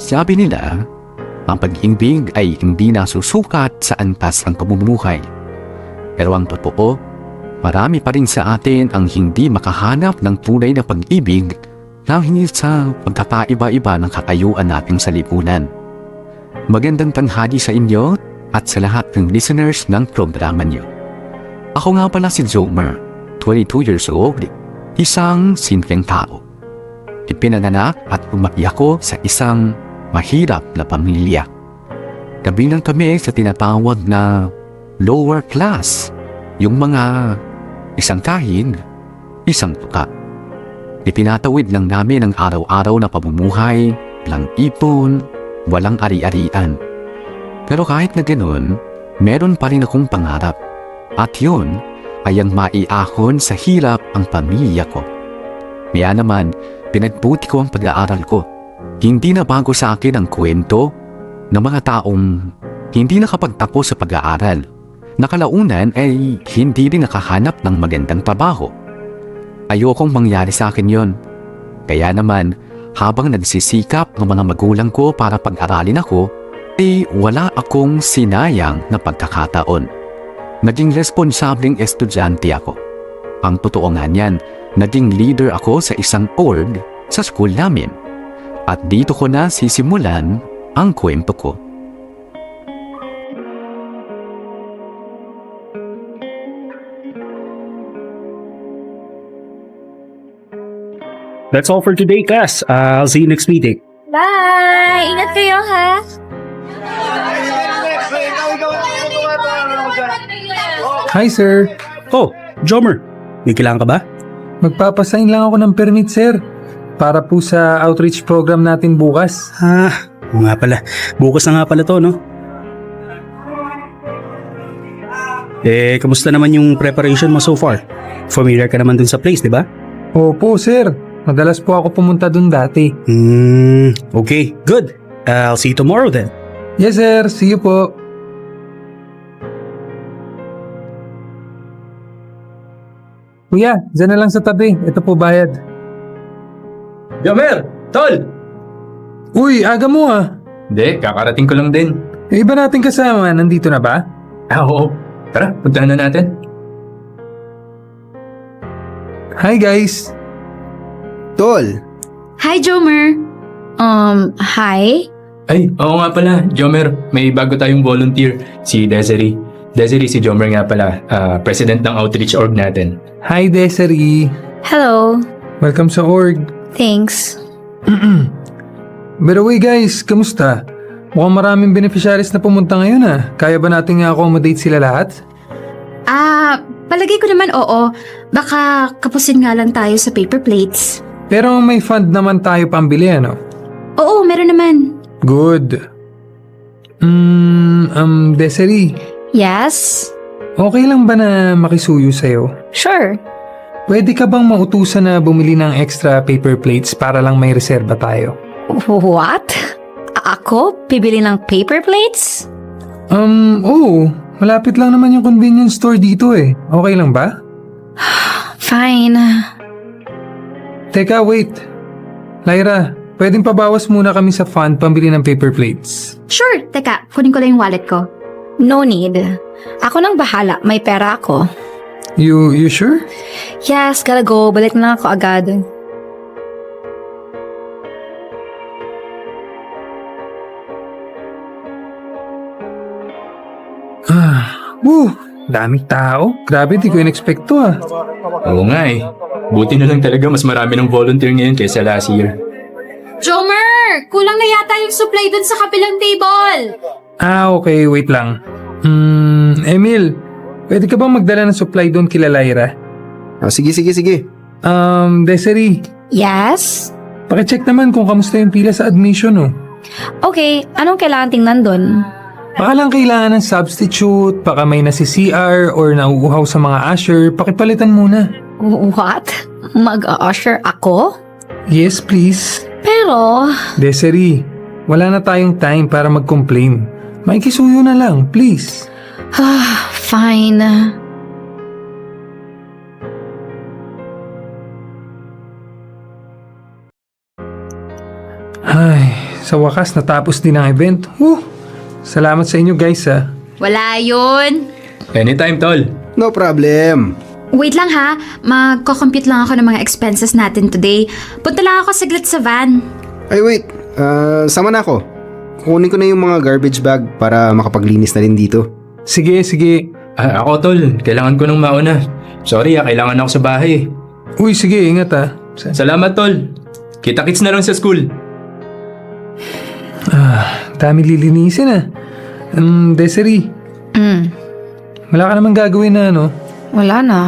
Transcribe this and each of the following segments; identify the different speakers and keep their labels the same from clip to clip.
Speaker 1: Sabi nila, ang pag-ibig ay hindi nasusukat sa antas ng pamumuhay. Pero ang totoo, marami pa rin sa atin ang hindi makahanap ng tunay na pag-ibig dahil sa pagkakaiba-iba ng katayuan natin sa lipunan. Magandang tanghali sa inyo at sa lahat ng listeners ng programa niyo. Ako nga pala si Zomer, 22 years old, isang simpleng tao. Ipinanganak at lumaki ako sa isang mahirap na pamilya. Kabilang kami sa tinatawag na lower class, yung mga isang kahin, isang tuka. Ipinatawid lang namin ang araw-araw na pamumuhay, walang ipon, walang ari-arian. Pero kahit na ganoon, meron pa rin akong pangarap. At yun ay ang maiahon sa hirap ang pamilya ko. Kaya naman, pinagbuti ko ang pag-aaral ko. Hindi na bago sa akin ang kwento ng mga taong hindi nakapagtapos sa pag-aaral. Nakalaunan ay hindi rin nakahanap ng magandang trabaho. Ayokong mangyari sa akin yon. Kaya naman, habang nagsisikap ng mga magulang ko para pag-aralin ako, ay wala akong sinayang na pagkakataon. Naging responsableng estudyante ako. Ang totoo nga niyan, naging leader ako sa isang org sa school namin. At dito ko na sisimulan ang kwento ko.
Speaker 2: That's all for today, class. I'll see you next meeting.
Speaker 3: Bye! Ingat kayo, ha?
Speaker 4: Hi sir,
Speaker 2: Oh, Jomer. May kailangan ka ba?
Speaker 4: magpapasign lang ako ng permit sir. Para po sa outreach program natin bukas.
Speaker 2: Oo nga pala. Bukas na nga pala to, no? Kamusta naman yung preparation mo so far? Familiar ka naman dun sa place, di ba?
Speaker 4: Opo sir, madalas po ako pumunta dun dati.
Speaker 2: Okay, good. I'll see you tomorrow then.
Speaker 4: Yes sir, see you po. Kuya, dyan na lang sa tabi. Ito po bayad.
Speaker 5: Jomer! Tol!
Speaker 4: Uy, aga mo ah.
Speaker 5: Hindi, kakarating ko lang din.
Speaker 4: Yung iba nating kasama, nandito na ba?
Speaker 5: Oo. Tara, puntahan na natin.
Speaker 4: Hi guys.
Speaker 6: Tol,
Speaker 3: Hi, Jomer. Hi?
Speaker 5: Ay, oo nga pala, Jomer. May bago tayong volunteer, si Desiree. Desiree, si Jomer nga pala, president ng outreach org natin.
Speaker 4: Hi Desiree.
Speaker 3: Hello.
Speaker 4: Welcome sa org.
Speaker 3: Thanks.
Speaker 4: By the way guys, kamusta? Mukhang maraming beneficiaries na pumunta ngayon ah. Kaya ba nating accommodate sila lahat?
Speaker 3: Palagay ko naman oo. Baka kapusin nga lang tayo sa paper plates.
Speaker 4: Pero may fund naman tayo pambili ano?
Speaker 3: Oo, meron naman.
Speaker 4: Good. Desiree,
Speaker 3: Yes?
Speaker 4: okay lang ba na makisuyo sa'yo?
Speaker 3: Sure.
Speaker 4: Pwede ka bang mautusan na bumili ng extra paper plates para lang may reserba tayo?
Speaker 3: What? Ako? Bibili ng paper plates?
Speaker 4: Oo. Malapit lang naman yung convenience store dito eh. Okay lang ba?
Speaker 3: Fine.
Speaker 4: Teka, wait. Lyra, pwedeng pabawas muna kami sa fund pambili ng paper plates.
Speaker 3: Sure. Teka, kunin ko lang yung wallet ko. No need. Ako nang bahala. May pera ako.
Speaker 4: You sure?
Speaker 3: Yes, gotta go. Balik na lang ako agad.
Speaker 4: Woo! Daming tao. Grabe, di ko in-expect to ah.
Speaker 5: Oo nga eh. Buti na lang talaga mas marami ng volunteer ngayon kaysa last year.
Speaker 3: Jomer! Kulang na yata yung supply dun sa kabilang table.
Speaker 4: Okay. Wait lang. Emil, pwede ka bang magdala ng supply doon kila Lyra?
Speaker 6: sige.
Speaker 4: Desiree,
Speaker 3: Yes?
Speaker 4: pakicheck naman kung kamusta yung pila sa admission oh.
Speaker 3: Okay, anong kailangan tingnan dun?
Speaker 4: Baka lang kailangan ng substitute, baka may nasi-CR or nauuhaw sa mga usher, pakipalitan muna.
Speaker 3: What? Mag-usher ako?
Speaker 4: Yes, please.
Speaker 3: Pero,
Speaker 4: Desiree, wala na tayong time para mag-complain. Makikisuyo na lang, please.
Speaker 3: fine.
Speaker 4: Ay, Sa wakas, natapos din ang event. Salamat sa inyo guys ha.
Speaker 3: Wala yun.
Speaker 5: Anytime, tol.
Speaker 6: No problem.
Speaker 3: Wait lang ha, magko-compute lang ako ng mga expenses natin today. Punta lang ako saglit sa van.
Speaker 6: Ay wait, sama na ako. Kukunin ko na yung mga garbage bag para makapaglinis na rin dito.
Speaker 4: Sige.
Speaker 5: Ako, tol. Kailangan ko nang mauna. Sorry, kailangan ako sa bahay.
Speaker 4: Uy, sige, ingat ha.
Speaker 5: Salamat, tol. Kita-kits na lang sa school.
Speaker 4: Dami lilinisin ah. Desiree, wala ka naman gagawin na ano?
Speaker 3: Wala na.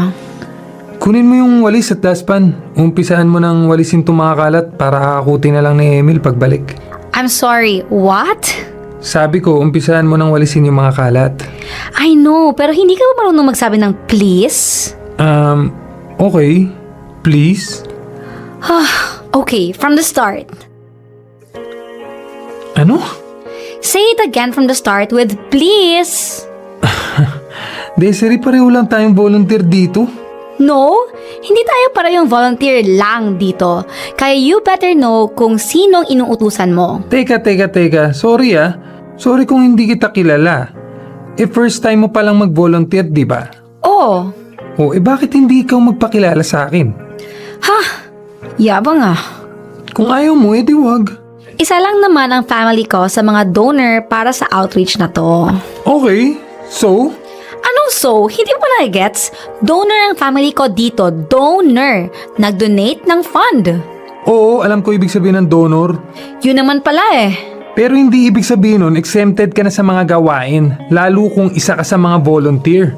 Speaker 4: Kunin mo yung walis at dustpan. Umpisahan mo ng walisin itong mga kalat para kakakutin na lang ni Emil pagbalik.
Speaker 3: I'm sorry, what?
Speaker 4: Sabi ko, umpisahan mo ng walisin yung mga kalat.
Speaker 3: I know, pero hindi ka ba marunong magsabi ng please?
Speaker 4: Okay. Please?
Speaker 3: Okay, from the start.
Speaker 4: Ano?
Speaker 3: Say it again from the start with please.
Speaker 4: Desiree, pareho lang tayong volunteer dito.
Speaker 3: No, hindi tayo parehong volunteer lang dito. Kaya you better know kung sinong inuutusan mo.
Speaker 4: Teka. Sorry ah. Sorry kung hindi kita kilala. First time mo palang mag-volunteer, di ba?
Speaker 3: Oh,
Speaker 4: Bakit hindi ikaw magpakilala sa akin?
Speaker 3: yabang ah.
Speaker 4: Kung ayaw mo, di wag.
Speaker 3: Isa lang naman ang family ko sa mga donor para sa outreach na to.
Speaker 4: Okay, so?
Speaker 3: Anong so? Hindi mo na gets? Donor ang family ko dito. Donor. Nag-donate ng fund.
Speaker 4: Oo, alam ko ibig sabihin ng donor.
Speaker 3: Yun naman pala eh.
Speaker 4: Pero hindi ibig sabihin nun, exempted ka na sa mga gawain, lalo kung isa ka sa mga volunteer.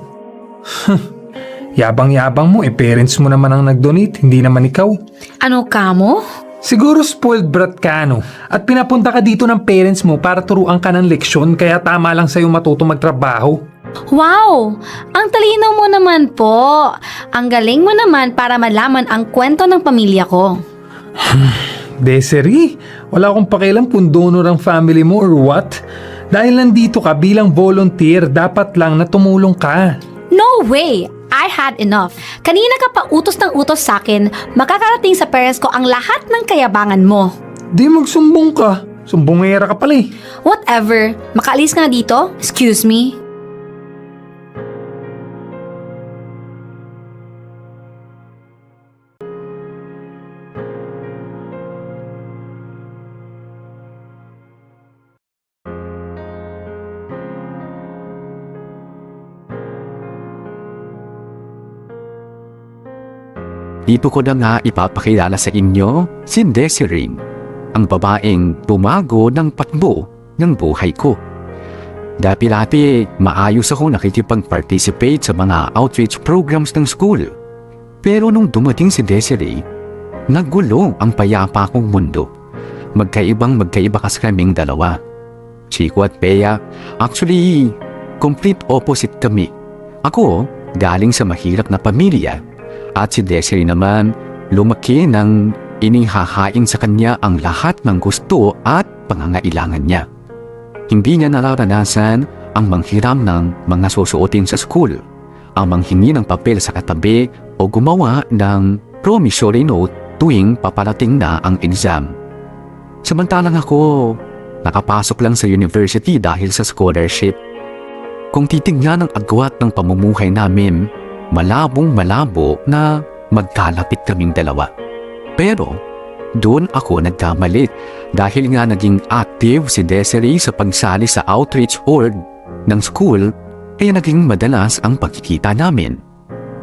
Speaker 4: Yabang-yabang mo, parents mo naman ang nag-donate, hindi naman ikaw.
Speaker 3: Ano ka mo?
Speaker 4: Siguro spoiled brat ka, no? At pinapunta ka dito ng parents mo para turuan ka ng leksyon, kaya tama lang sa'yo matuto magtrabaho.
Speaker 3: Wow! Ang talino mo naman po. Ang galing mo naman para malaman ang kwento ng pamilya ko.
Speaker 4: Desiree, wala akong pakialam kung donor ang family mo or what. Dahil nandito ka bilang volunteer, dapat lang na tumulong ka.
Speaker 3: No way! I had enough. Kanina ka pa utos ng utos sa akin, makakarating sa parents ko ang lahat ng kayabangan mo.
Speaker 4: Di magsumbong ka. Sumbongera ka pala eh.
Speaker 3: Whatever. Makaalis ka na dito? Excuse me?
Speaker 1: Dito ko na nga ipapakilala sa inyo si Desiree, ang babaeng bumago ng patbo ng buhay ko. Dati-dati, maayos ako nakikipag-participate sa mga outreach programs ng school. Pero nung dumating si Desiree, naggulo ang payapa kong mundo. Magkaiba kasi kaming dalawa. Chico at Bea, actually, complete opposite kami. Ako, galing sa mahirap na pamilya. At si Desiree naman, lumaki ng inihahain sa kanya ang lahat ng gusto at pangangailangan niya. Hindi niya nararanasan ang manghiram ng mga susuotin sa school, ang manghingi ng papel sa katabi o gumawa ng promissory note tuwing paparating na ang exam. Samantalang ako, nakapasok lang sa university dahil sa scholarship. Kung titignan ang agwat ng pamumuhay namin, malabong-malabo na magkalapit kaming dalawa. Pero doon ako nagkamali dahil nga naging active si Desiree sa pagsali sa outreach org ng school, kaya naging madalas ang pagkikita namin.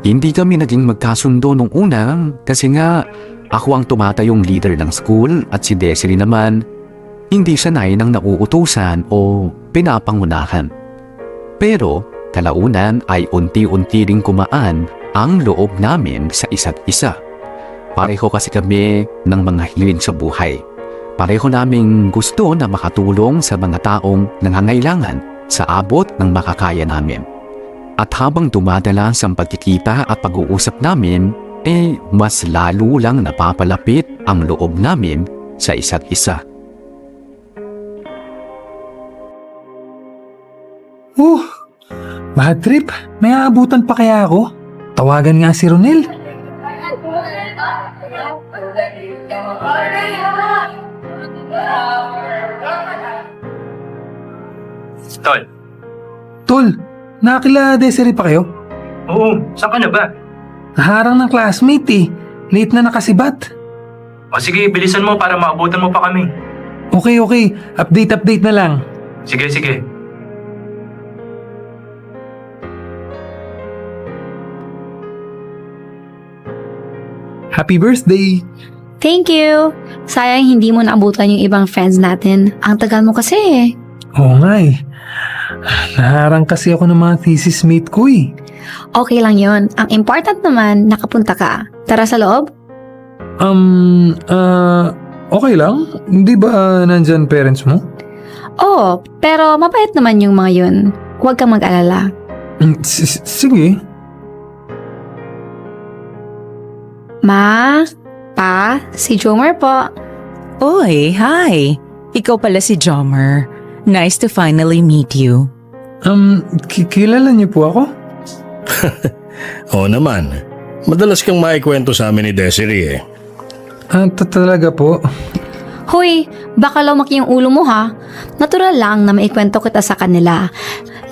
Speaker 1: Hindi kami naging magkasundo nung una kasi nga ako ang tumatayong leader ng school at si Desiree naman hindi sanay ng nauutusan o pinapangunahan. Pero kalaunan ay unti-unti ring kumaan ang loob namin sa isa't isa. Pareho kasi kami ng mga hiling sa buhay. Pareho naming gusto na makatulong sa mga taong nangangailangan sa abot ng makakaya namin. At habang dumadalas ang pagkikita at pag-uusap namin, mas lalo lang napapalapit ang loob namin sa isa't isa.
Speaker 4: Bad trip. May aabutan pa kaya ako? Tawagan nga si Ronel.
Speaker 5: Tol.
Speaker 4: Tol, nakakila Desiree pa kayo?
Speaker 5: Oo, saan ka na ba?
Speaker 4: Naharang ng classmate eh. Late na nakasibat.
Speaker 5: O sige, bilisan mo para maabutan mo pa kami.
Speaker 4: Okay. Update na lang.
Speaker 5: Sige.
Speaker 4: Happy birthday!
Speaker 3: Thank you. Sayang hindi mo naabutan yung ibang friends natin. Ang tagal mo kasi eh.
Speaker 4: Oo nga eh. Naharang kasi ako ng mga thesis mate ko eh.
Speaker 3: Okay lang yon. Ang important naman, nakapunta ka. Tara sa loob.
Speaker 4: Okay lang. Hindi ba nandyan parents mo?
Speaker 3: Oo, pero mabait naman yung mga yun. Huwag kang mag-alala.
Speaker 4: Sige.
Speaker 3: Ma, Pa, si Jomer po.
Speaker 7: Oy, hi! Ikaw pala si Jomer. Nice to finally meet you.
Speaker 4: Kilala niyo po ako?
Speaker 8: Oo naman. Madalas kang maikwento sa amin ni Desiree eh.
Speaker 4: Talaga po.
Speaker 3: Hoy, baka lumaki yung ulo mo ha. Natural lang na maikwento kita sa kanila.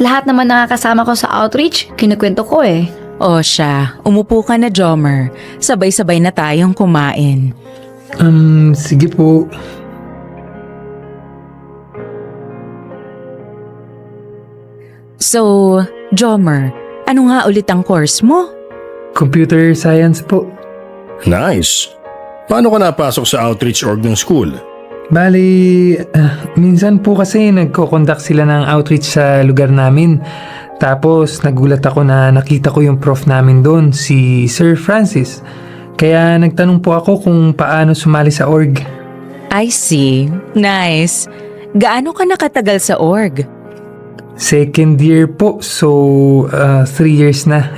Speaker 3: Lahat naman nakakasama ko sa outreach, kinukwento ko eh.
Speaker 7: O siya, umupo ka na Jomer. Sabay-sabay na tayong kumain.
Speaker 4: Sige po.
Speaker 7: So, Jomer, ano nga ulit ang course mo?
Speaker 4: Computer science po.
Speaker 8: Nice. Paano ka napasok sa outreach org ng school?
Speaker 4: Bali, minsan po kasi nagko-conduct sila ng outreach sa lugar namin. Tapos nagulat ako na nakita ko yung prof namin doon, si Sir Francis. Kaya nagtanong po ako kung paano sumali sa org.
Speaker 7: I see. Nice. Gaano ka nakatagal sa org?
Speaker 4: Second year po, so 3 years na.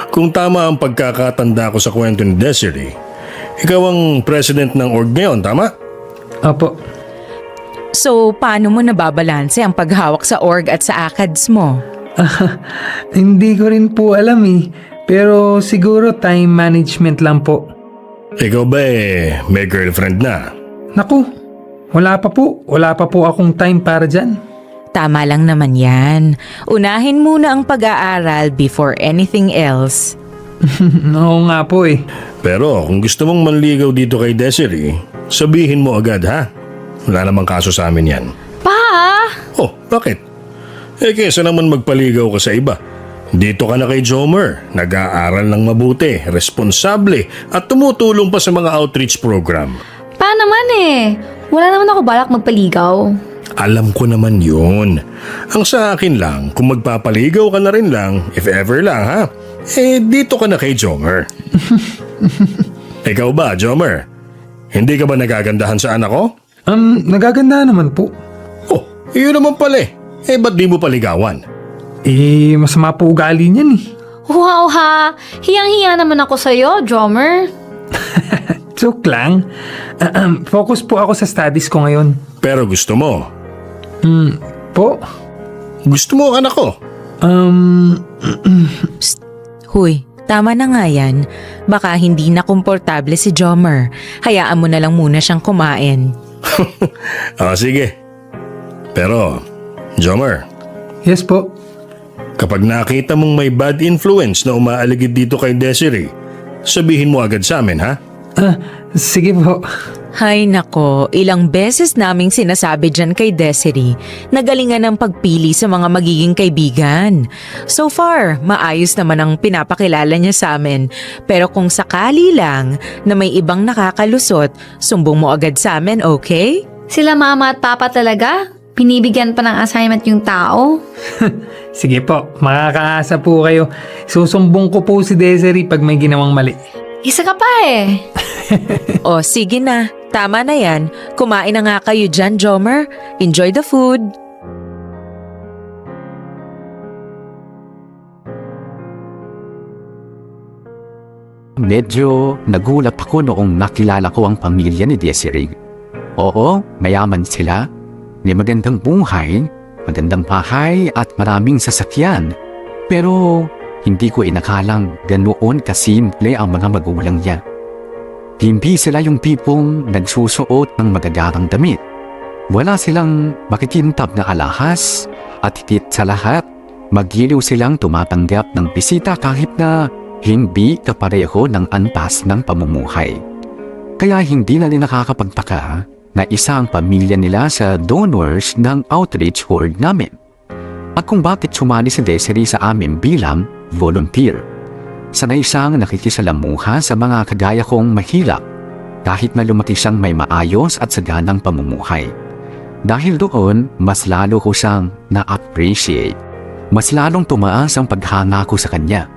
Speaker 8: Kung tama ang pagkakatanda ko sa kwento ni Desiree, ikaw ang president ng org ngayon, tama?
Speaker 4: Opo.
Speaker 7: So, paano mo nababalanse ang paghawak sa org at sa ACADS mo?
Speaker 4: Hindi ko rin po alam eh. Pero siguro time management lang po.
Speaker 8: Ikaw ba may girlfriend na?
Speaker 4: Naku, wala pa po. Wala pa po akong time para dyan.
Speaker 7: Tama lang naman yan. Unahin muna ang pag-aaral before anything else.
Speaker 4: Oo nga po eh.
Speaker 8: Pero kung gusto mong manligaw dito kay Desiree, sabihin mo agad ha. Wala namang kaso sa amin yan.
Speaker 3: Pa!
Speaker 8: Oh, bakit? Kesa naman magpaligaw ka sa iba. Dito ka na kay Jomer, nag-aaral ng mabuti, responsable, at tumutulong pa sa mga outreach program.
Speaker 3: Pa naman eh. Wala naman ako balak magpaligaw.
Speaker 8: Alam ko naman yun. Ang sa akin lang, kung magpapaligaw ka na rin lang, if ever lang ha, dito ka na kay Jomer. Ikaw ba, Jomer? Hindi ka ba nagagandahan sa anak ko?
Speaker 4: Nagaganda naman po.
Speaker 8: Oh, yun naman pala eh. Ba't di mo paligawan?
Speaker 4: Masama po ugali niyan eh.
Speaker 3: Wow ha! Hiyang-hiya naman ako sa'yo, Jomer.
Speaker 4: Joke lang. Focus po ako sa studies ko ngayon.
Speaker 8: Pero gusto mo.
Speaker 4: Po?
Speaker 8: Gusto mo ang anak ko.
Speaker 7: Huy, tama na nga yan. Baka hindi na komportable si Jomer. Hayaan mo na lang muna siyang kumain.
Speaker 8: Sige. Pero, Jomer,
Speaker 4: Yes po.
Speaker 8: kapag nakita mong may bad influence na umaaligid dito kay Desiree, sabihin mo agad sa amin, ha?
Speaker 4: Sige po.
Speaker 7: Hay nako, ilang beses naming sinasabi dyan kay Desiree na galingan ng pagpili sa mga magiging kaibigan. So far, maayos naman ang pinapakilala niya sa amin. Pero kung sakali lang na may ibang nakakalusot, sumbong mo agad sa amin, okay?
Speaker 3: Sila mama at papa talaga? Binibigyan pa ng assignment yung tao?
Speaker 4: Sige po, makakaasa po kayo. Susumbong ko po si Desiree pag may ginawang mali.
Speaker 3: Isa ka pa eh.
Speaker 7: O sige na, tama na yan. Kumain na nga kayo dyan, Jomer. Enjoy the food.
Speaker 1: Medyo nagulat ako noong nakilala ko ang pamilya ni Desiree. Oo, mayaman sila. May magandang buhay, magandang bahay at maraming sasakyan. Pero hindi ko inakalang ganoon kasimple ang mga magulang niya. Hindi sila yung tipong nagsusuot ng magagarang damit. Wala silang makikintab na alahas at higit sa lahat, magiliw silang tumatanggap ng bisita kahit na hindi kapareho ng antas ng pamumuhay. Kaya hindi na rin nakakapagtaka na isa ang pamilya nila sa donors ng outreach ward namin. At kung bakit sumali si Desiree sa amin bilang volunteer. Sanay siyang nakikisalamuha sa mga kagaya kong mahirap kahit na lumaki siyang may maayos at saganang pamumuhay. Dahil doon, mas lalo ko siyang na-appreciate. Mas lalong tumaas ang paghanga ko sa kanya.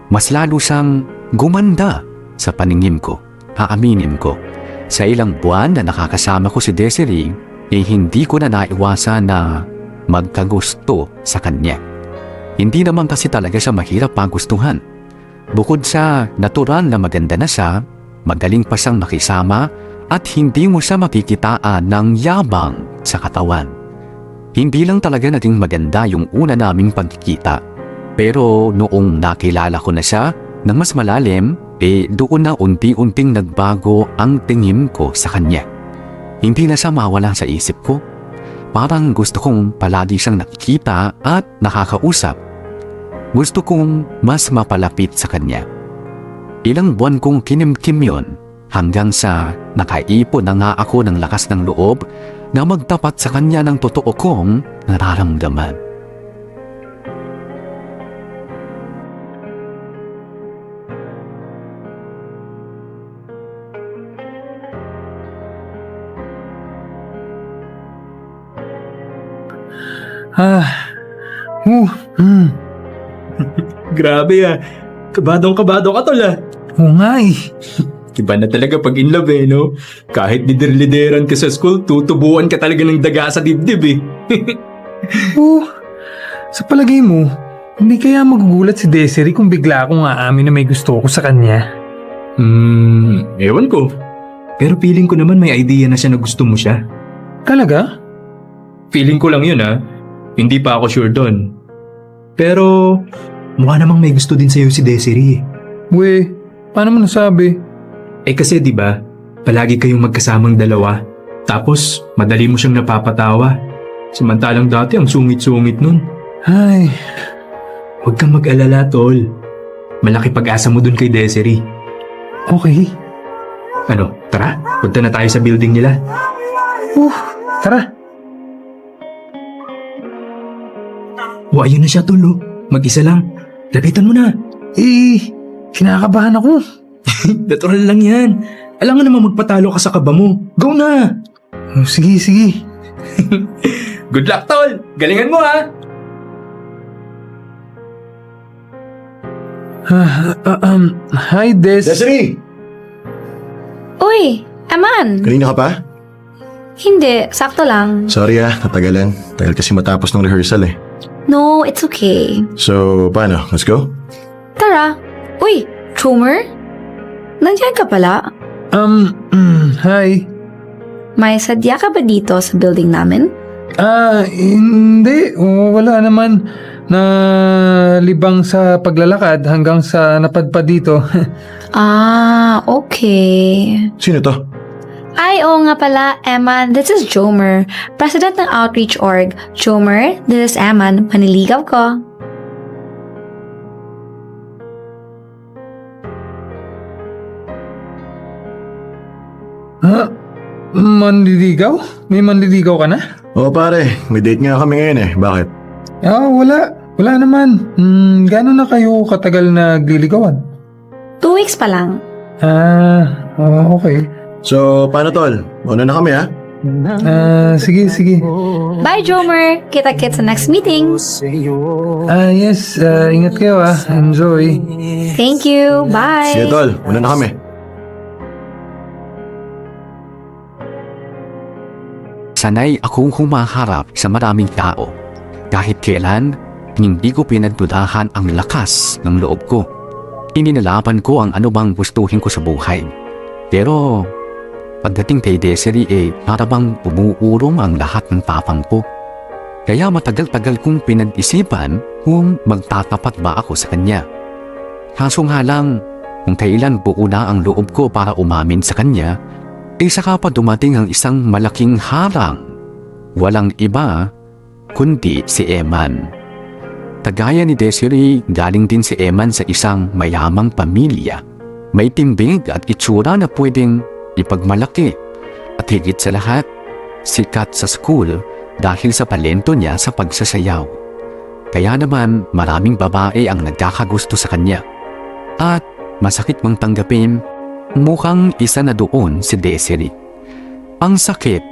Speaker 1: Mas lalo siyang gumanda sa paningin ko. Aaminin ko, sa ilang buwan na nakakasama ko si Desiree, hindi ko na naiwasan na magkagusto sa kanya. Hindi naman kasi talaga siya mahirap magustuhan. Bukod sa natural na maganda na siya, magaling pa siyang makisama at hindi mo siya makikitaan ng yabang sa katawan. Hindi lang talaga naging maganda yung una naming pagkikita. Pero noong nakilala ko na siya ng mas malalim, doon na unti-unting nagbago ang tingin ko sa kanya. Hindi na siya mawala sa isip ko. Parang gusto kong palagi siyang nakikita at nakakausap. Gusto kong mas mapalapit sa kanya. Ilang buwan kong kinimkim yun hanggang sa nakaipon na nga ako ng lakas ng loob na magtapat sa kanya ng totoo kong nararamdaman.
Speaker 5: Grabe kabadong-kabado ka tol
Speaker 4: Oo nga eh.
Speaker 5: Iba na talaga pag in love no? Kahit lider-lideran ka sa school, tutubuan ka talaga ng daga sa dibdib
Speaker 4: Oh, sa palagay mo, hindi kaya magugulat si Desiree kung bigla akong aamin na may gusto ko sa kanya?
Speaker 5: Ewan ko. Pero feeling ko naman may idea na siya na gusto mo siya.
Speaker 4: Talaga?
Speaker 5: Feeling ko lang yun Hindi pa ako sure doon. Pero mukha namang may gusto din sa'yo si Desiree.
Speaker 4: We, paano mo nasabi?
Speaker 5: Kasi di ba, palagi kayong magkasamang dalawa. Tapos madali mo siyang napapatawa. Samantalang dati ang sungit-sungit nun.
Speaker 4: Ay,
Speaker 5: Huwag kang mag-alala, tol. Malaki pag-asa mo dun kay Desiree.
Speaker 4: okay.
Speaker 5: Ano, tara, punta na tayo sa building nila.
Speaker 4: Tara.
Speaker 5: Ayun na siya, tol. Mag-isa lang. Lapitan mo na.
Speaker 4: Kinakabahan ako.
Speaker 5: Natural lang yan. Alam nga naman magpatalo ka sa kaba mo. Go na!
Speaker 4: Sige.
Speaker 5: Good luck, tol! Galingan mo,
Speaker 4: Hi, Des.
Speaker 6: Desiree!
Speaker 3: Uy, Eman!
Speaker 6: Kanina ka pa?
Speaker 3: Hindi, sakto lang.
Speaker 6: Sorry natagalan. Tagal kasi matapos ng rehearsal
Speaker 3: No, it's okay.
Speaker 6: So, paano? Let's go?
Speaker 3: Tara. Uy, Trumer? Nandiyan ka pala?
Speaker 4: Hi.
Speaker 3: May sadya ka ba dito sa building namin?
Speaker 4: Hindi. Wala naman. Nalibang sa paglalakad hanggang sa napadpad dito.
Speaker 3: Okay.
Speaker 6: Sino to?
Speaker 3: Ay, oo nga pala, Eman. This is Jomer, President ng Outreach Org. Jomer, this is Eman, maniligaw ko.
Speaker 4: Manliligaw? May manliligaw ka na?
Speaker 6: Oo pare, may date nga kami ngayon Bakit?
Speaker 4: Wala. Wala naman. Gano'n na kayo katagal nagliligawan?
Speaker 3: 2 weeks pa lang.
Speaker 4: Okay.
Speaker 6: So, paano tol? Una na kami
Speaker 4: Sige.
Speaker 3: Bye, Jomer. Kita-kits sa next meeting.
Speaker 4: Yes. Ingat kayo Enjoy.
Speaker 3: Thank you. Bye.
Speaker 6: Sige tol, una na kami.
Speaker 1: Sanay akong humaharap sa maraming tao. Kahit kailan, hindi ko pinagdudahan ang lakas ng loob ko. Ininalaban ko ang anumang gustuhin ko sa buhay. Pero pagdating kay Desiree para bang umuurong ang lahat ng tapang ko. Kaya matagal-tagal kong pinag-isipan kung magtatapat ba ako sa kanya. Kaso nga lang, kung kailan buo na ang loob ko para umamin sa kanya, saka pa dumating ang isang malaking harang walang iba kundi si Eman. Kagaya ni Desiree, galing din si Eman sa isang mayamang pamilya. May timbig at itsura na pwedeng ipagmalaki. At higit sa lahat, sikat sa school dahil sa talento niya sa pagsasayaw. Kaya naman maraming babae ang nagkakagusto sa kanya. At masakit mang tanggapin, mukhang isa na doon si Desiree. Ang sakit,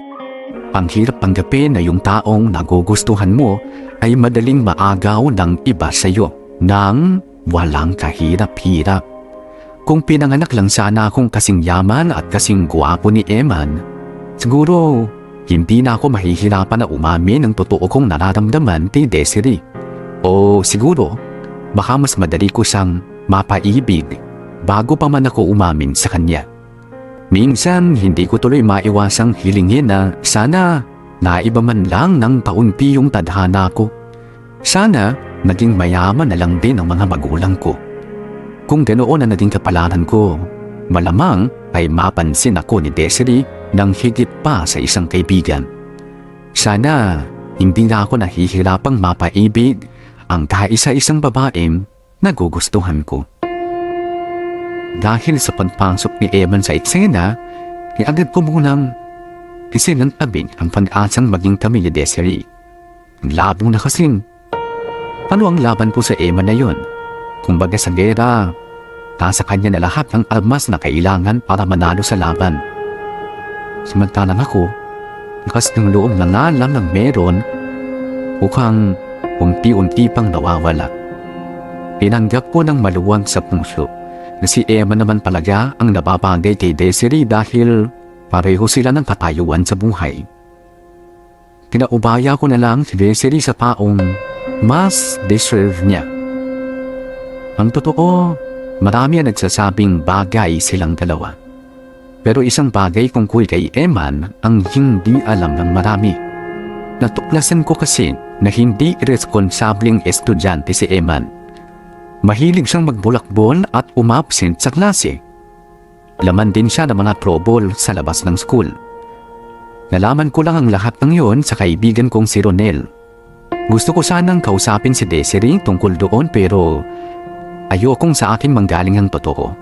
Speaker 1: ang hirap tanggapin na yung taong nagugustuhan mo ay madaling maagaw ng iba sa iyo nang walang kahirap-hirap. Kung pinanganak lang sana akong kasing yaman at kasing guwapo ni Eman, siguro hindi na ako mahihirapan na umamin ng totoo kong nararamdaman kay Desiree. O siguro, baka mas madali ko siyang mapaibig bago pa man ako umamin sa kanya. Minsan, hindi ko tuloy maiwasang hilingin na sana naiba man lang ng kaunti yung tadhana ko. Sana naging mayaman na lang din ang mga magulang ko. Kung ganoon na naging kapalaran ko, malamang ay mapansin ako ni Desiree ng higit pa sa isang kaibigan. Sana hindi na ako nahihirapang mapaibig ang kaisa-isang babaeng nagugustuhan ko. Dahil sa pagpasok ni Eman sa eksena, agad ko munang isinantabing ang pag-asang maging kami ni Desiree. Labo na kasing, ano ang laban ko sa Eman na yon? Kumbaga sa gera, nasa kanya na lahat ng almas na kailangan para manalo sa laban. Samantalang ako, lakas ng loob na nga lang ng meron, mukhang unti-unti pang nawawala. Tinanggap ko ng maluwag sa puso na si Emma naman talaga ang nababagay kay Desiree dahil pareho sila ng katayuan sa buhay. Kinaubaya ko na lang si Desiree sa taong mas deserve niya. Ang totoo, marami ang nagsasabing bagay silang dalawa. Pero isang bagay tungkol kay Eman ang hindi alam ng marami. Natuklasan ko kasi na hindi irresponsableng estudyante si Eman. Mahilig siyang magbulakbol at umabsent sa klase. Laman din siya ng mga trouble sa labas ng school. Nalaman ko lang ang lahat ng yon sa kaibigan kong si Ronel. Gusto ko sanang kausapin si Desiree tungkol doon pero ayokong sa akin manggaling ang totoo.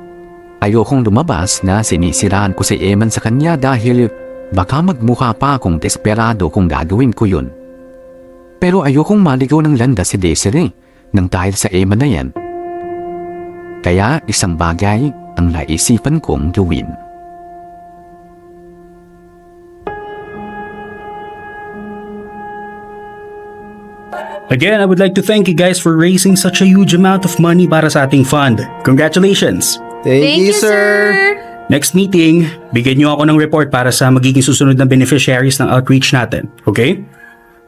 Speaker 1: Ayokong lumabas na sinisiraan ko si Eman sa kanya dahil baka magmukha pa akong desperado kung gagawin ko yun. Pero ayokong maligaw ng landas si Desiree nang dahil sa Eman na yan. Kaya isang bagay ang naisipan kong gawin.
Speaker 2: Again, I would like to thank you guys for raising such a huge amount of money para sa ating fund. Congratulations!
Speaker 6: Thank you, sir!
Speaker 2: Next meeting, bigyan niyo ako ng report para sa magiging susunod na beneficiaries ng outreach natin. Okay?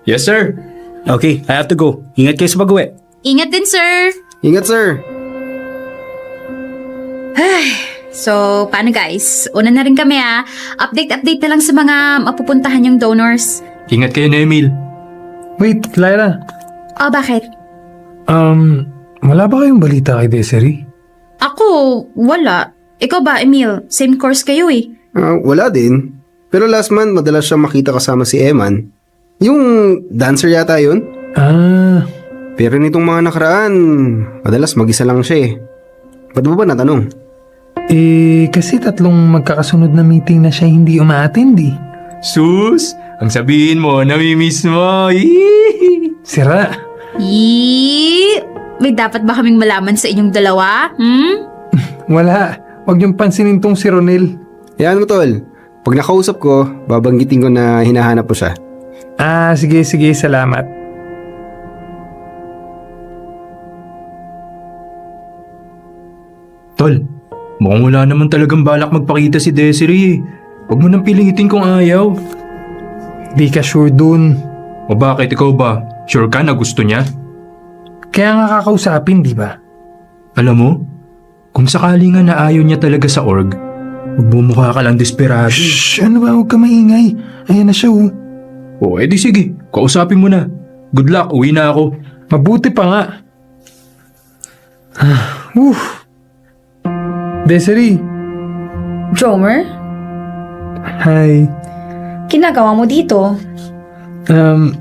Speaker 5: Yes, sir.
Speaker 2: Okay, I have to go. Ingat kayo sa pag-uwi.
Speaker 9: Ingat din, sir!
Speaker 6: Ingat, sir!
Speaker 9: So, paano guys? Una na rin kami Update na lang sa mga mapupuntahan yung donors.
Speaker 5: Ingat kayo na, Emil.
Speaker 4: Wait, Lyra.
Speaker 9: Oh, bakit?
Speaker 4: Wala ba kayong balita kay Desiree?
Speaker 9: Ako, wala. Ikaw ba, Emil? Same course kayo eh.
Speaker 6: Wala din. Pero last month, madalas siyang makita kasama si Eman. Yung dancer yata yun. Pero nitong mga nakaraan, madalas mag-isa lang siya eh. Ba't mo ba natanong?
Speaker 4: Kasi 3 magkakasunod na meeting na siya hindi umaattend eh.
Speaker 5: Sus, ang sabihin mo, namimiss mo. Yee!
Speaker 4: Sira.
Speaker 9: May dapat ba kaming malaman sa inyong dalawa?
Speaker 4: Wala. Huwag niyong pansinin tong si Ronel.
Speaker 6: Yan mo, tol. Pag nakausap ko, babanggitin ko na hinahanap ko siya.
Speaker 4: Sige, salamat.
Speaker 5: Tol, mukhang wala naman talagang balak magpakita si Desiree. Huwag mo nang pilitin kung ayaw.
Speaker 4: Di ka sure dun.
Speaker 5: O bakit, ikaw ba? Sure ka na gusto niya?
Speaker 4: Kaya nga kakausapin, di ba?
Speaker 5: Alam mo, kung sakali nga na ayaw niya talaga sa org, magbumukha ka lang desperado.
Speaker 4: Shh! Ano ba? Huwag ka maingay. Ayan na siya oh.
Speaker 5: O edi sige, kausapin mo na. Good luck, uwi na ako.
Speaker 4: Mabuti pa nga. Desiree.
Speaker 3: Jomer,
Speaker 4: Hi.
Speaker 3: ginagawa mo dito?
Speaker 4: Um,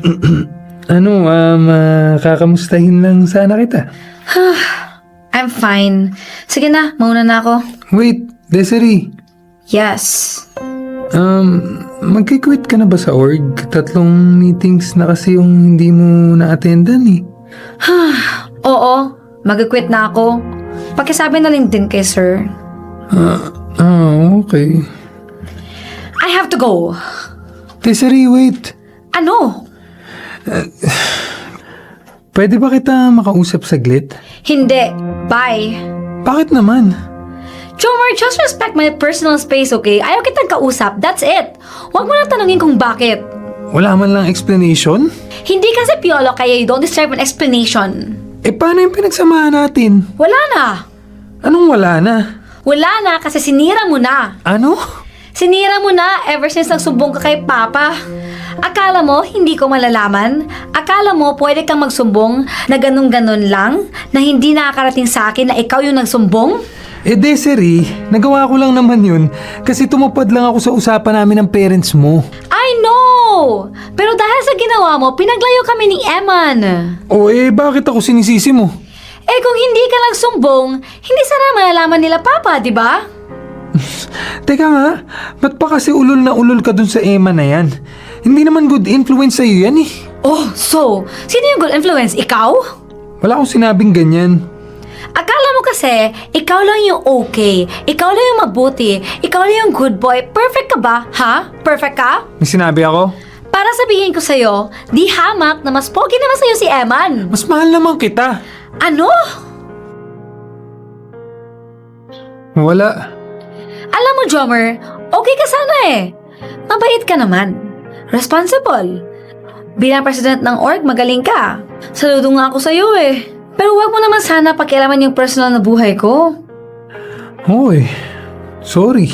Speaker 4: kakamustahin lang sana kita.
Speaker 3: I'm fine. Sige na, mauna na ako.
Speaker 4: Wait, Desiree.
Speaker 3: Yes.
Speaker 4: Magkikwit ka na ba sa org? 3 meetings na kasi yung hindi mo na-attendan eh.
Speaker 3: Oo, mag-quit na ako. Pakisabi na lang din kay sir.
Speaker 4: Okay.
Speaker 3: I have to go.
Speaker 4: Desiree, wait.
Speaker 3: Ano?
Speaker 4: Pwede ba kita makausap saglit?
Speaker 3: Hindi. Bye.
Speaker 4: Bakit naman?
Speaker 3: Jomer, just respect my personal space, okay? Ayaw kitang kausap. That's it. Huwag mo na tanungin kung bakit.
Speaker 4: Wala man lang explanation?
Speaker 3: Hindi kasi piolo kaya you don't deserve an explanation.
Speaker 4: Paano yung pinagsamahan natin?
Speaker 3: Wala na.
Speaker 4: Anong wala na?
Speaker 3: Wala na kasi sinira mo na.
Speaker 4: Ano?
Speaker 3: Sinira mo na ever since nagsumbong ka kay Papa. Akala mo hindi ko malalaman? Akala mo pwede kang magsumbong na ganun-ganun lang? Na hindi nakakarating sa akin na ikaw yung nagsumbong?
Speaker 4: Desiree, nagawa ko lang naman yun kasi tumupad lang ako sa usapan namin ng parents mo.
Speaker 3: I know! Pero dahil sa ginawa mo, pinaglayo kami ni Eman.
Speaker 4: Bakit ako sinisisi mo?
Speaker 3: Kung hindi ka nagsumbong, hindi sana malalaman nila Papa, di ba?
Speaker 4: Teka nga, ba't pa kasi ulol na ulol ka dun sa Emma na yan? Hindi naman good influence sa'yo yan eh.
Speaker 3: So, sino yung good influence? Ikaw?
Speaker 4: Wala akong sinabing ganyan.
Speaker 3: Akala mo kasi, ikaw lang yung okay, ikaw lang yung mabuti, ikaw lang yung good boy. Perfect ka ba? Ha? Perfect ka?
Speaker 4: May sinabi ako?
Speaker 3: Para sabihin ko sa'yo, di hamak na mas pogi naman sa'yo si Eman.
Speaker 4: Mas mahal naman kita.
Speaker 3: Ano?
Speaker 4: Wala.
Speaker 3: Alam mo, Jomer, okay ka sana eh. Mabait ka naman. Responsible. Bilang president ng org, magaling ka. Saludo nga ako sa'yo eh. Pero wag mo naman sana pakialaman yung personal na buhay ko.
Speaker 4: Sorry.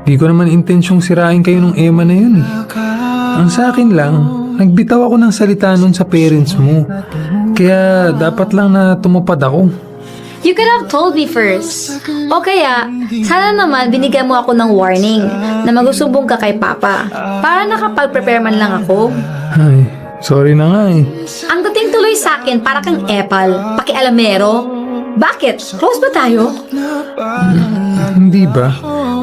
Speaker 4: Di ko naman intensyong sirain kayo ng Emma na yun eh. Ang sa akin lang, nagbitaw ako ng salita nun sa parents mo. Kaya dapat lang na tumupad ako.
Speaker 3: You could have told me first. O kaya, sana naman binigyan mo ako ng warning na magsusumbong ka kay Papa para nakapag-prepare man lang ako.
Speaker 4: Ay, sorry na nga eh.
Speaker 3: Ang dating tuloy sa akin para kang epal, pakialamero. Bakit? Close ba tayo?
Speaker 4: Hindi ba?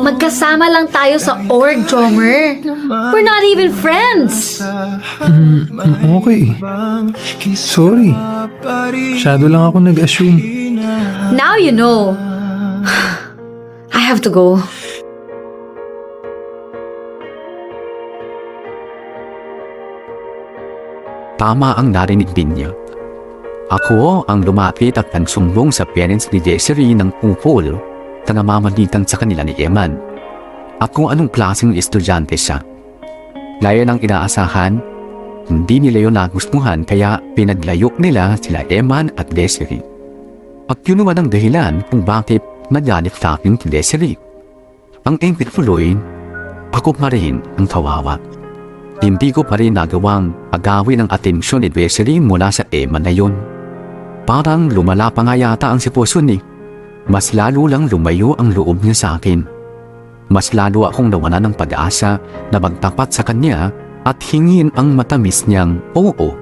Speaker 3: Magkasama lang tayo sa org, Jomer. We're not even friends.
Speaker 4: Okay. Sorry. Masyado lang ako nag-assume.
Speaker 3: Now you know. I have to go.
Speaker 1: Tama ang narinig niya. Ako ang lumapit at nagsumbong sa parents ni Desiree ng pupol na namamalitan sa kanila ni Eman at kung anong klaseng estudyante siya. Gaya ng inaasahan, hindi nila yun nagustuhan kaya pinaglayok nila sila Eman at Desiree. At yun naman ang dahilan kung bakit nagalit sa akin si Desiree. Ang engkit tuloy, ako pa rin ang kawawa. Hindi ko pa rin nagawang agawin ang atensyon ni Desiree mula sa Eman na yun. Parang lumala pa nga yata ang sitwasyon eh. Mas lalo lang lumayo ang loob niya sa akin. Mas lalo akong nawalan ng pag-asa na magtapat sa kanya at hingin ang matamis niyang oo.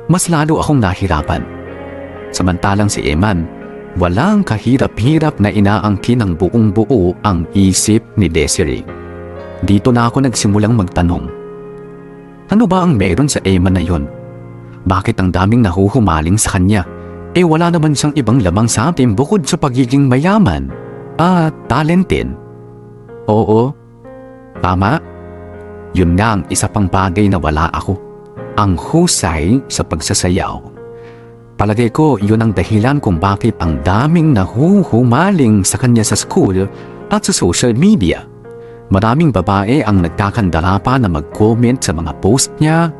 Speaker 1: Mas lalo akong nahirapan. Samantalang si Eman, walang kahirap-hirap na inaangkin ng buong buo ang isip ni Desiree. Dito na ako nagsimulang magtanong. Ano ba ang meron sa Eman na yon? Bakit ang daming nahuhumaling sa kanya? Wala naman siyang ibang lamang sa atin bukod sa pagiging mayaman at talented. Oo, tama. Yun nga ang isa pang bagay na wala ako. Ang husay sa pagsasayaw. Palagay ko yun ang dahilan kung bakit ang daming nahuhumaling sa kanya sa school at sa social media. Maraming babae ang nagkakandara pa na mag-comment sa mga post niya.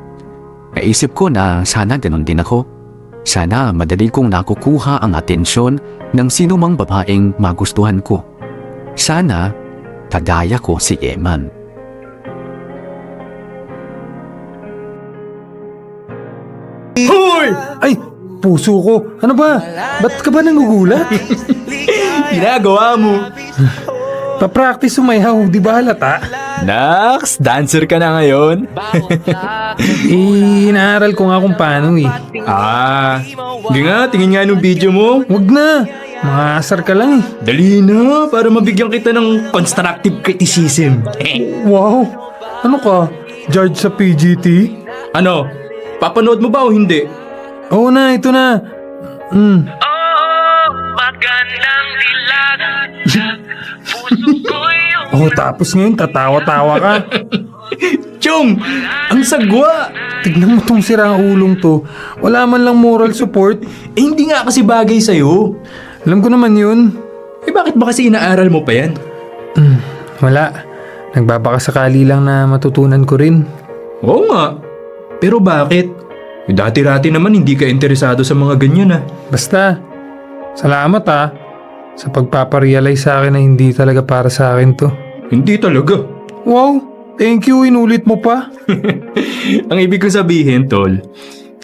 Speaker 1: Naisip ko na sana ganun din ako. Sana madali kong nakukuha ang atensyon ng sinumang babaeng magustuhan ko. Sana kagaya ko si Eman.
Speaker 4: Hoy! Ay, puso ko. Ano ba? Ba't ka ba nangugulat?
Speaker 5: Ginagawa mo.
Speaker 4: Pa-practice sumayaw, di ba halata?
Speaker 5: Nax, dancer ka na ngayon?
Speaker 4: Inaaral ko nga kung paano eh.
Speaker 5: Hindi nga, tingin nga nung video mo.
Speaker 4: Wag na, mga asar ka lang eh.
Speaker 5: Dali na, para mabigyan kita ng constructive criticism.
Speaker 4: Wow, ano ka? Judge sa PGT?
Speaker 5: Ano, papanood mo ba o hindi?
Speaker 4: Oo na, ito na. Oh, tapos ngayon tatawa-tawa ka.
Speaker 5: Chong, ang sagwa!
Speaker 4: Tignan mo tong sirang ulong to. Wala man lang moral support.
Speaker 5: Hindi nga kasi bagay sa'yo.
Speaker 4: Alam ko naman yun.
Speaker 5: Bakit ba kasi inaaral mo pa yan?
Speaker 4: Wala. Nagbabakasakali lang na matutunan ko rin.
Speaker 5: Oo nga. Pero bakit? Dati-rati naman hindi ka interesado sa mga ganyan
Speaker 4: Basta, salamat sa pagpaparealize sa akin na hindi talaga para sa akin to.
Speaker 5: Hindi talaga.
Speaker 4: Wow, thank you, inulit mo pa.
Speaker 5: Ang ibig kong sabihin, tol,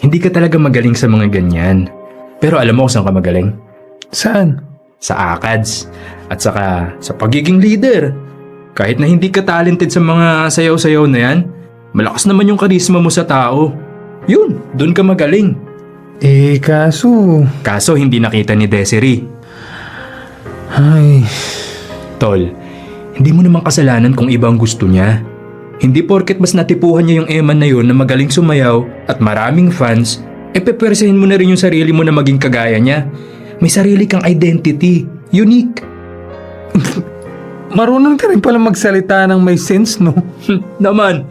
Speaker 5: hindi ka talaga magaling sa mga ganyan. Pero alam mo kung saan ka magaling?
Speaker 4: Saan?
Speaker 5: Sa ACADS. At saka sa pagiging leader. Kahit na hindi ka talented sa mga sayaw-sayaw na yan, malakas naman yung karisma mo sa tao. Yun, doon ka magaling.
Speaker 4: Kaso
Speaker 5: hindi nakita ni Desiree.
Speaker 4: Ay,
Speaker 5: Tol, hindi mo naman kasalanan kung iba ang gusto niya. Hindi porket mas natipuhan niya yung Eman na yun na magaling sumayaw at maraming fans, pepersahin mo na rin yung sarili mo na maging kagaya niya. May sarili kang identity. Unique.
Speaker 4: marunong ka rin pala magsalita ng may sense, no?
Speaker 5: Naman.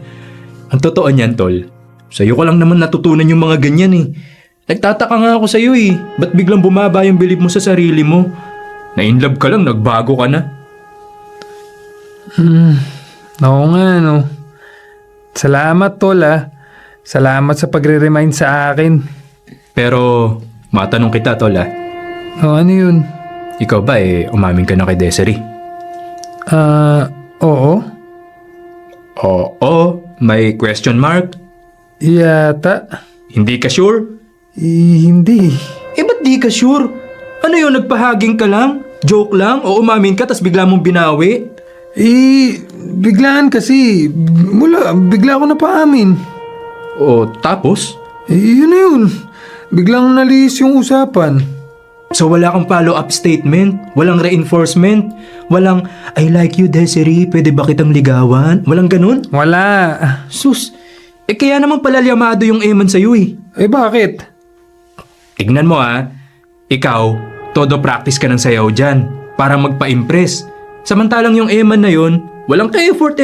Speaker 5: Ang totoo niyan, Tol. Sa'yo ko lang naman natutunan yung mga ganyan eh. Nagtataka nga ako sa'yo eh. Ba't biglang bumaba yung bilib mo sa sarili mo? Na-inlove ka lang, nagbago ka na.
Speaker 4: Oo nga, no. Salamat, Tol, Salamat sa pagre-remind sa akin.
Speaker 5: Pero, matanong kita, Tol,
Speaker 4: Ano yun?
Speaker 5: Ikaw ba umamin ka na kay Desiree?
Speaker 4: Oo.
Speaker 5: Oo, may question mark?
Speaker 4: Yata.
Speaker 5: Hindi ka sure?
Speaker 4: Hindi.
Speaker 5: Ba't di ka sure? Ano yun, nagpahaging ka lang? Joke lang? O umamin ka tas bigla mong binawi?
Speaker 4: Biglaan kasi. Bigla ako napaamin.
Speaker 5: O tapos?
Speaker 4: Yun na yun. Biglang nalis yung usapan.
Speaker 5: So wala kang follow-up statement? Walang reinforcement? Walang, I like you Desiree, pwede ba kitang ligawan? Walang ganun?
Speaker 4: Wala.
Speaker 5: Sus, kaya naman pala liyamado yung Eman sa'yo
Speaker 4: Bakit?
Speaker 5: Tignan mo ikaw, todo practice ka ng sayaw dyan para magpa-impress. Samantalang yung Eman na yun, walang ka-effort.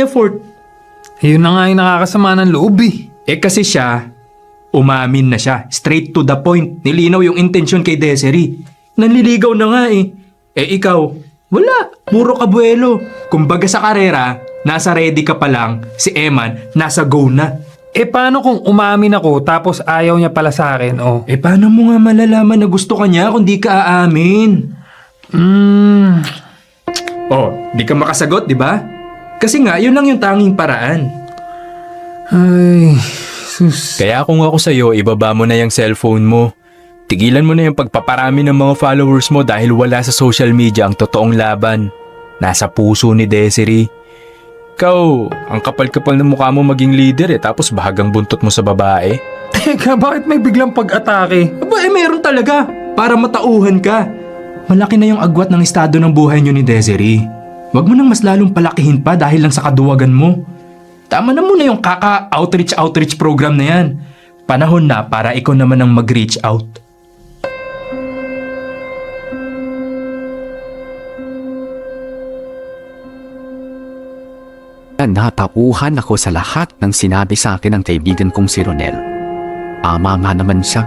Speaker 4: Yun na nga yung nakakasama ng loob
Speaker 5: Kasi siya, umamin na siya. Straight to the point. Nilinaw yung intensyon kay Desiree. Nanliligaw na nga ikaw, wala. Puro kabuelo. Kumbaga sa karera, nasa ready ka pa lang. Si Eman, nasa go na.
Speaker 4: Paano kung umamin ako tapos ayaw niya pala sa akin,
Speaker 5: Paano mo nga malalaman na gusto ka niya kung di ka aamin? Di ka makasagot, di ba? Kasi nga, yun lang yung tanging paraan.
Speaker 4: Ay, sus.
Speaker 10: Kaya kung ako sa'yo, ibaba mo na yung cellphone mo. Tigilan mo na yung pagpaparami ng mga followers mo dahil wala sa social media ang totoong laban. Nasa puso ni Desiree. Ikaw, ang kapal-kapal ng mukha mo maging leader tapos bahagang buntot mo sa babae.
Speaker 4: Teka, bakit may biglang pag-atake?
Speaker 5: Meron talaga. Para matauhan ka. Malaki na yung agwat ng estado ng buhay niyo ni Desiree. Huwag mo nang mas lalong palakihin pa dahil lang sa kaduwagan mo. Tama na muna yung kaka-outreach program na yan. Panahon na para ikaw naman ang mag-reach out.
Speaker 1: Natapuhan ako sa lahat ng sinabi sa akin ng kaibigan kong si Ronel. Ama nga naman siya.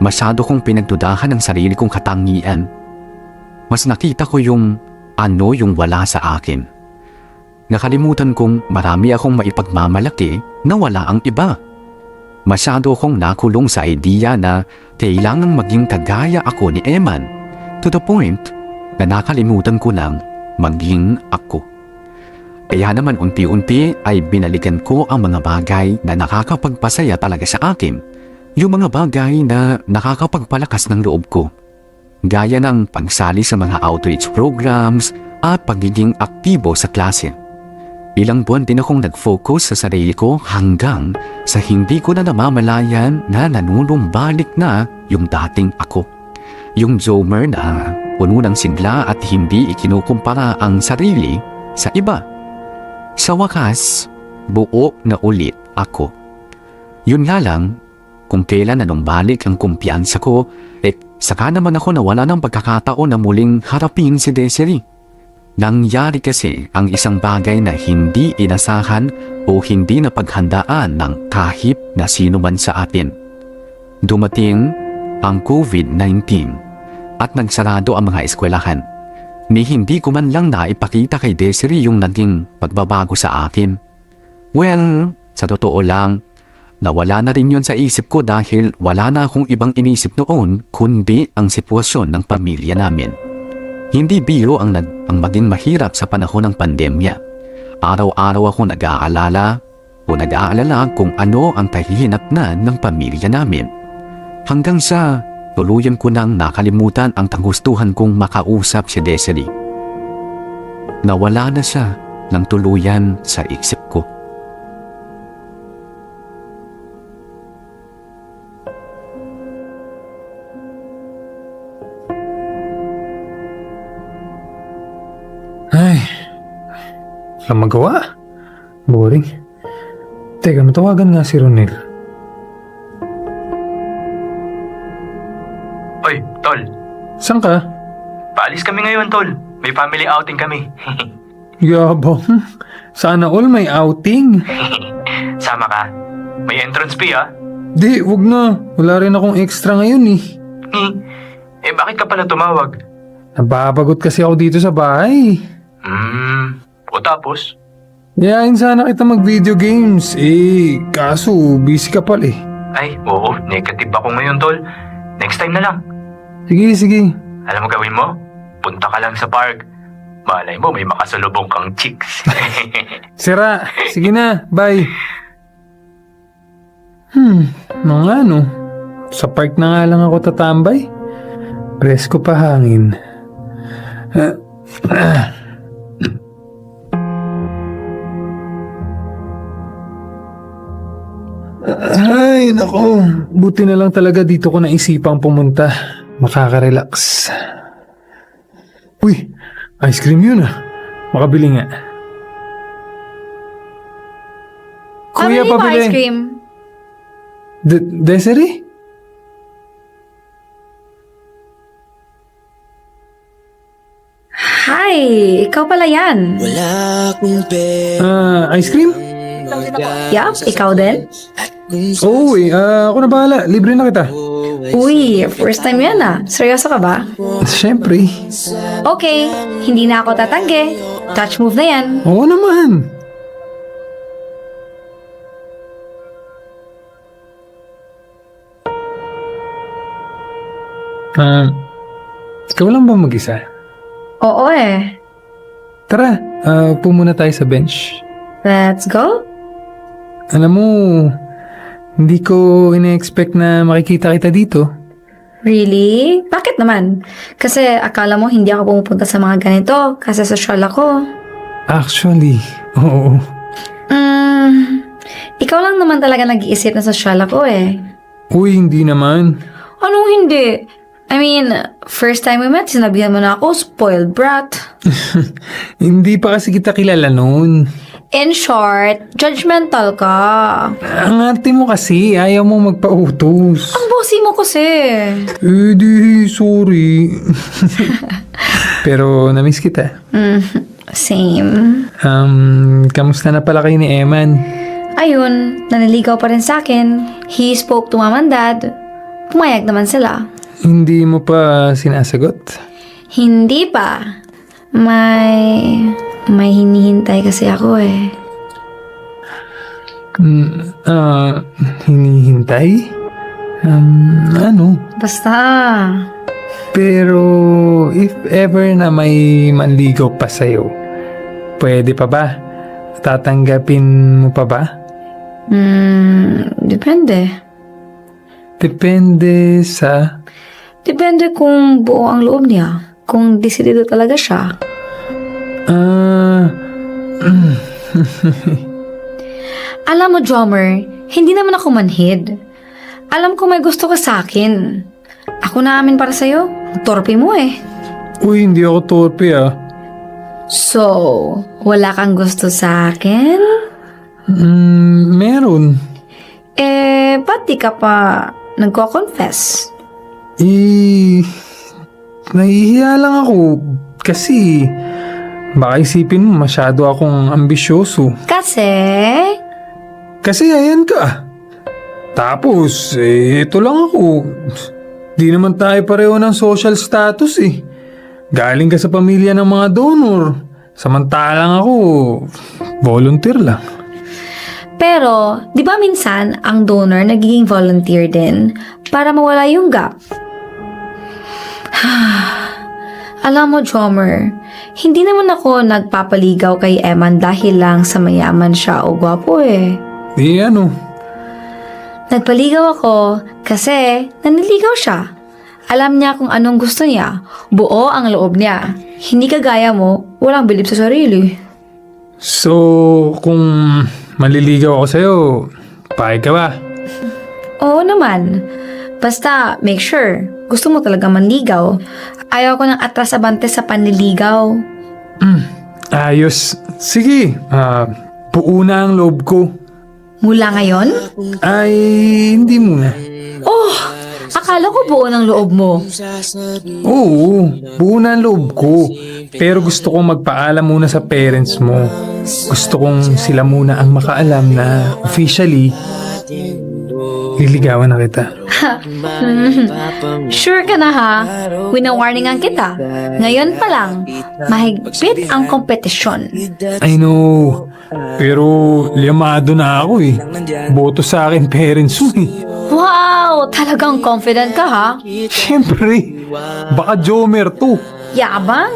Speaker 1: Masyado kong pinagdudahan ang sarili kong katangian. Mas nakita ko yung wala sa akin. Nakalimutan kong marami akong maipagmamalaki na wala ang iba. Masyado akong nakulong sa idea na kailangang maging kagaya ako ni Eman, to the point na nakalimutan ko lang maging ako. Kaya naman unti-unti ay binalikan ko ang mga bagay na nakakapagpasaya talaga sa akin. Yung mga bagay na nakakapagpalakas ng loob ko. Gaya ng pagsali sa mga outreach programs at pagiging aktibo sa klase. Ilang buwan din akong nag-focus sa sarili ko hanggang sa hindi ko na namamalayan na nanunumbalik na yung dating ako. Yung Zomer na puno ng sigla at hindi ikinukumpara ang sarili sa iba. Sa wakas, buo na ulit ako. Yun nga lang, kung kailan nanumbalik ang kumpiyansa ko, saka naman ako nawala ng pagkakataon na muling harapin si Desiree. Nangyari kasi ang isang bagay na hindi inasahan o hindi napaghandaan ng kahit na sino man sa atin. Dumating ang COVID-19 at nagsarado ang mga eskwelahan. Ni hindi ko man lang naipakita kay Desiree yung naging pagbabago sa akin. Well, sa totoo lang, nawala na rin yun sa isip ko dahil wala na akong ibang inisip noon kundi ang sitwasyon ng pamilya namin. Hindi biro ang maging mahirap sa panahon ng pandemya. Araw-araw ako nag-aalala kung ano ang kahihinatnan ng pamilya namin. Hanggang sa tuluyan ko nang nakalimutan ang tanggustuhan kong makausap si Desiree. Nawala na siya ng tuluyan sa isip ko.
Speaker 4: Ay, walang magawa. Boring. Teka, matawagan nga si Ronel.
Speaker 10: Oy, tol.
Speaker 4: Saan ka?
Speaker 10: Paalis kami ngayon, tol. May family outing kami.
Speaker 4: Yabang. Sana all may outing.
Speaker 10: Sama ka. May entrance fee, ah.
Speaker 4: Di, wag na. Wala rin akong extra ngayon eh.
Speaker 10: Bakit ka pala tumawag?
Speaker 4: Nababagot kasi ako dito sa bahay.
Speaker 10: O tapos?
Speaker 4: Yayain sana kita mag-video games. Kaso busy ka pala eh.
Speaker 10: Ay, oo. Negative ako ngayon, tol. Next time na lang.
Speaker 4: Sige.
Speaker 10: Alam mo gawin mo? Punta ka lang sa park. Malay mo, may makasalubong kang chicks.
Speaker 4: Sira. Sige na. Bye. Mga ano. Sa park na nga lang ako tatambay. Presko pa hangin. Ay, nako. Buti na lang talaga dito ko naisipang pumunta. Makaka-relax. Uy, ice cream yun ah. Makabili nga. Kuya,
Speaker 3: Pabili mo
Speaker 4: pabili.
Speaker 3: ice cream.
Speaker 4: Desiree?
Speaker 3: Hi, ikaw pala yan.
Speaker 4: Ice cream?
Speaker 3: Yup, ikaw din?
Speaker 4: Oo ako na bahala. Libre na kita.
Speaker 3: Uy, first time yan ah. Seryoso ka ba?
Speaker 4: Siyempre.
Speaker 3: Okay, hindi na ako tatanggi. Touch move na yan.
Speaker 4: Oo naman. Ikaw lang ba mag-isa?
Speaker 3: Oo eh.
Speaker 4: Tara, upo muna tayo sa bench.
Speaker 3: Let's go.
Speaker 4: Alam mo, hindi ko ina-expect na makikita kita dito.
Speaker 3: Really? Bakit naman? Kasi akala mo hindi ako pumupunta sa mga ganito kasi social ako.
Speaker 4: Actually, oo.
Speaker 3: Ikaw lang naman talaga nag-iisip na social ako eh.
Speaker 4: Uy, hindi naman.
Speaker 3: Anong hindi? I mean, first time we met, sinabihan mo na ako, spoiled brat.
Speaker 4: Hindi pa kasi kita kilala noon.
Speaker 3: In short, judgmental ka.
Speaker 4: Ang ate mo kasi, ayaw mo magpautos.
Speaker 3: Ang bossy mo kasi.
Speaker 4: Di, sorry. Pero namiss kita.
Speaker 3: Same.
Speaker 4: Kamusta na pala kayo ni Eman?
Speaker 3: Ayun, naniligaw pa rin sa akin. He spoke to mom and dad. Pumayag naman sila.
Speaker 4: Hindi mo pa sinasagot?
Speaker 3: Hindi pa. May hinihintay kasi ako eh.
Speaker 4: Hinihintay? Ano?
Speaker 3: Basta.
Speaker 4: Pero if ever na may manligaw pa sa'yo, pwede pa ba? Tatanggapin mo pa ba?
Speaker 3: Depende.
Speaker 4: Depende sa...
Speaker 3: Depende kung buo ang loob niya. Kung desidido talaga siya. Alam mo, Jomer, hindi naman ako manhid. Alam ko may gusto ka sa akin. Ako na amin para sa'yo. Torpe mo eh.
Speaker 4: Uy, hindi ako torpe
Speaker 3: So, wala kang gusto sa akin?
Speaker 4: Meron.
Speaker 3: Ba't di ka pa nagko-confess?
Speaker 4: Nahihiya lang ako kasi baka isipin mo masyado akong ambisyoso. Kasi ayan ka. Tapos, ito lang ako. Di naman tayo pareho ng social status Galing ka sa pamilya ng mga donor. Samantalang ako, volunteer lang.
Speaker 3: Pero, di ba minsan ang donor nagiging volunteer din para mawala yung gap? Alam mo, Jomer, hindi naman ako nagpapaligaw kay Eman dahil lang sa mayaman siya o gwapo Nagpaligaw ako kasi naniligaw siya. Alam niya kung anong gusto niya. Buo ang loob niya. Hindi kagaya mo, walang bilib sa sarili.
Speaker 4: So, kung maliligaw ako sa'yo, payag ka ba?
Speaker 3: Oo naman. Basta, make sure, gusto mo talaga manligaw. Ayaw ko ng atras-abante sa panliligaw.
Speaker 4: Ayos. Sige, buo na ang loob ko.
Speaker 3: Mula ngayon?
Speaker 4: Ay, hindi muna.
Speaker 3: Oh, akala ko buo ng loob mo.
Speaker 4: Oo, buo na ang loob ko. Pero gusto kong magpaalam muna sa parents mo. Gusto kong sila muna ang makaalam na officially, liligawan na kita.
Speaker 3: Sure ka na ha? Wina-warningan kita. Ngayon pa lang, mahigpit ang kompetisyon.
Speaker 4: I know, pero liyamado na ako Boto sa akin parents mo
Speaker 3: Wow! Talagang confident ka ha?
Speaker 4: Siyempre, baka Jomer to.
Speaker 3: Yabang?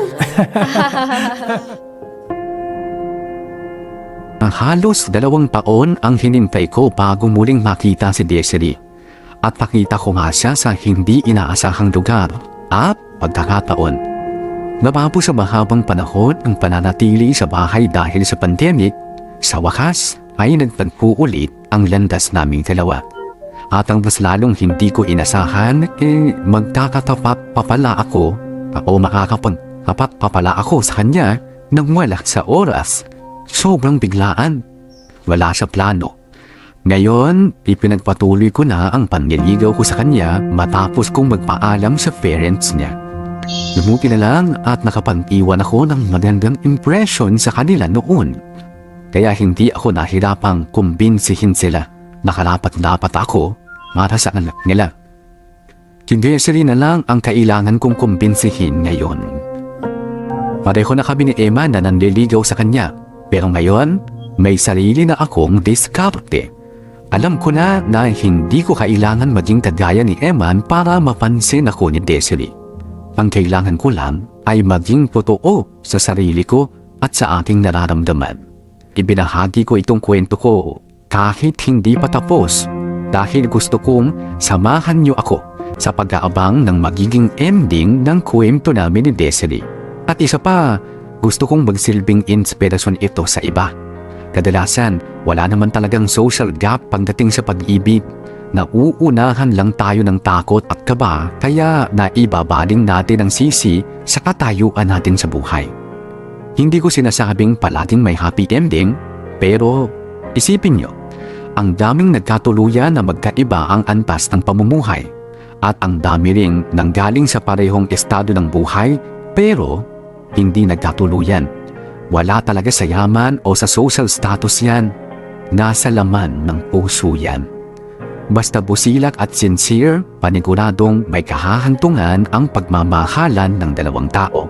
Speaker 1: Halos 2 taon ang hinintay ko bago muling makita si Desiree. At nakita ko nga siya sa hindi inaasahang lugar at pagkakataon. Nabago sa mahabang panahon ang pananatili sa bahay dahil sa pandemic, sa wakas ay nagtagpo ulit ang landas naming dalawa. At ang mas lalong hindi ko inasahan, magkakatapat pa pala ako o makakapagtapat pa pala ako sa kanya nang wala sa oras. Sobrang biglaan. Wala sa plano. Ngayon, ipinagpatuloy ko na ang panliligaw ko sa kanya matapos kong magpaalam sa parents niya. Lumuti na lang at nakapag-iwan ako ng magandang impression sa kanila noon. Kaya hindi ako nahirapang kumbinsihin sila. Nakarapat-dapat ako para sa anak nila. Hindi na lang ang kailangan kong kumbinsihin ngayon. Pareho na kami ni Emma na nanliligaw sa kanya. Pero ngayon, may sarili na akong diskarte. Alam ko na hindi ko kailangan maging kagaya ni Eman para mapansin ako ni Desiree. Ang kailangan ko lang ay maging totoo sa sarili ko at sa aking nararamdaman. Ibinahagi ko itong kwento ko kahit hindi pa tapos dahil gusto kong samahan niyo ako sa pag-aabang ng magiging ending ng kwento namin ni Desiree. At isa pa, gusto kong magsilbing inspirasyon ito sa iba. Kadalasan, wala naman talagang social gap pagdating sa pag-ibig. Nauunahan lang tayo ng takot at kaba kaya naibabaling natin ang sisi sa katayuan natin sa buhay. Hindi ko sinasabing palaging may happy ending, pero isipin nyo, ang daming nagkatuluyan na magkaiba ang antas ng pamumuhay at ang dami ring nanggaling sa parehong estado ng buhay pero hindi nagkatuluyan. Wala talaga sa yaman o sa social status yan. Nasa laman ng puso yan. Basta busilak at sincere, paniguradong may kahahantungan ang pagmamahalan ng dalawang tao.